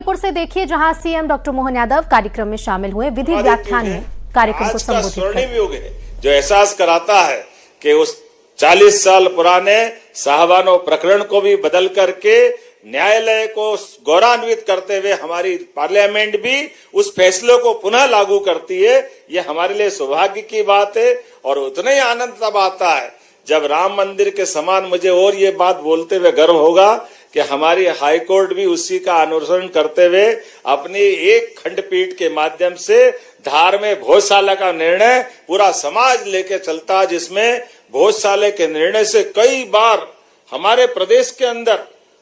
गोरखपुर से देखिए, जहां सीएम डॉक्टर मोहन यादव कार्यक्रम में शामिल हुए। विधि व्याख्यान में कार्यक्रम को संबोधित स्वर्णिम युग है जो एहसास कराता है कि उस 40 साल पुराने साहबानों प्रकरण को भी बदल करके न्यायालय को गौरवान्वित करते हुए हमारी पार्लियामेंट भी उस फैसले को पुनः लागू करती है। ये हमारे लिए सौभाग्य की बात है और उतना ही आनंद तब आता है जब राम मंदिर के समान, मुझे और ये बात बोलते हुए गर्व होगा कि हमारी हाई कोर्ट भी उसी का अनुसरण करते हुए अपनी एक खंडपीठ के माध्यम से धार में भोजशाला का निर्णय पूरा समाज लेके चलता, जिसमें भोजशाला के निर्णय से कई बार हमारे प्रदेश के अंदर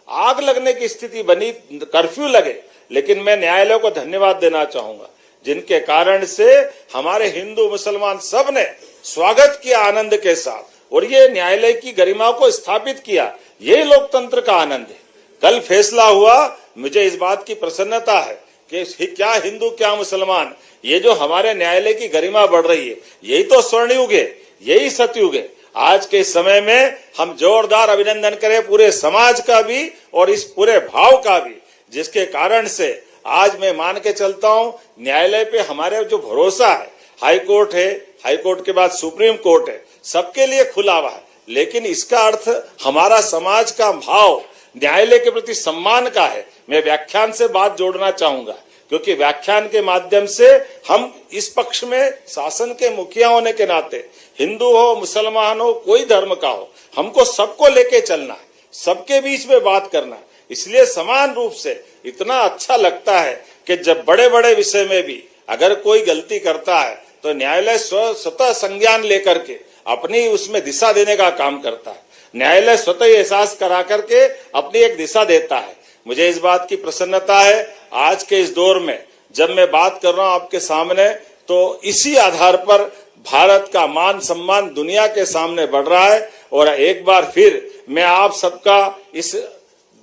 आग लगने की स्थिति बनी, कर्फ्यू लगे, लेकिन मैं न्यायालय को धन्यवाद देना चाहूंगा जिनके कारण से हमारे हिंदू मुसलमान सब ने स्वागत किया आनंद के साथ और ये न्यायालय की गरिमा को स्थापित किया। ये लोकतंत्र का आनंद है। कल फैसला हुआ, मुझे इस बात की प्रसन्नता है कि क्या हिंदू क्या मुसलमान, ये जो हमारे न्यायालय की गरिमा बढ़ रही है, यही तो स्वर्णयुग है, यही सतयुग है। आज के समय में हम जोरदार अभिनंदन करें पूरे समाज का भी और इस पूरे भाव का भी, जिसके कारण से आज मैं मान के चलता हूं न्यायालय पे हमारे जो भरोसा है, हाई कोर्ट है, हाई कोर्ट के बाद सुप्रीम कोर्ट है, सबके लिए खुला हुआ है। लेकिन इसका अर्थ हमारा समाज का भाव न्यायालय के प्रति सम्मान का है। मैं व्याख्यान से बात जोड़ना चाहूंगा क्योंकि व्याख्यान के माध्यम से हम इस पक्ष में शासन के मुखिया होने के नाते, हिंदू हो मुसलमान हो कोई धर्म का हो, हमको सबको लेके चलना है, सबके बीच में बात करना है। इसलिए समान रूप से इतना अच्छा लगता है कि जब बड़े बड़े विषय में भी अगर कोई गलती करता है तो न्यायालय स्वतः संज्ञान लेकर के अपनी उसमें दिशा देने का काम करता है। न्यायालय स्वतः एहसास करा करके अपनी एक दिशा देता है। मुझे इस बात की प्रसन्नता है आज के इस दौर में जब मैं बात कर रहा हूं आपके सामने, तो इसी आधार पर भारत का मान सम्मान दुनिया के सामने बढ़ रहा है। और एक बार फिर मैं आप सबका इस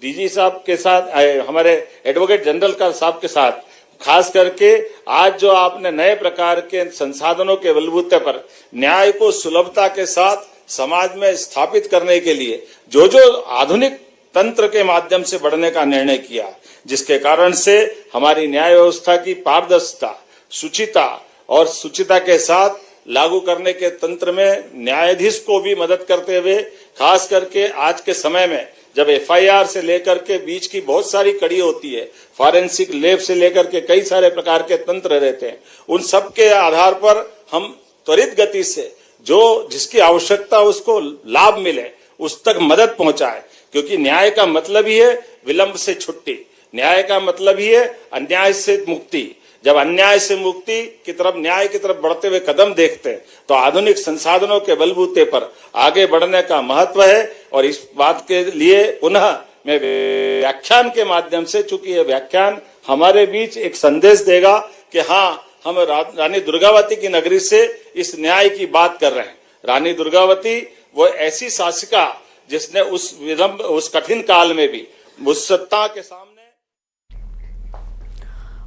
डीजी साहब के साथ, हमारे एडवोकेट जनरल का साहब के साथ, खास करके आज जो आपने नए प्रकार के संसाधनों के बलबूते पर न्याय को सुलभता के साथ समाज में स्थापित करने के लिए जो जो आधुनिक तंत्र के माध्यम से बढ़ने का निर्णय किया, जिसके कारण से हमारी न्याय व्यवस्था की पारदर्शिता, शुचिता और शुचिता के साथ लागू करने के तंत्र में न्यायाधीश को भी मदद करते हुए, खास करके आज के समय में जब एफआईआर से लेकर के बीच की बहुत सारी कड़ी होती है, फॉरेंसिक लैब से लेकर के कई सारे प्रकार के तंत्र रहते हैं, उन सब के आधार पर हम त्वरित गति से जो जिसकी आवश्यकता उसको लाभ मिले उस तक मदद पहुंचाए। क्योंकि न्याय का मतलब ही है विलंब से छुट्टी, न्याय का मतलब ही है अन्याय से मुक्ति। जब अन्याय से मुक्ति की तरफ, न्याय की तरफ बढ़ते हुए कदम देखते हैं तो आधुनिक संसाधनों के बलबूते पर आगे बढ़ने का महत्व है। और इस बात के लिए पुनः मैं व्याख्यान के माध्यम से, चूंकि यह व्याख्यान हमारे बीच एक संदेश देगा कि हाँ, हम रानी दुर्गावती की नगरी से इस न्याय की बात कर रहे हैं। रानी दुर्गावती वो ऐसी शासिका जिसने उस कठिन काल में भी उस सत्ता के सामने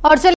और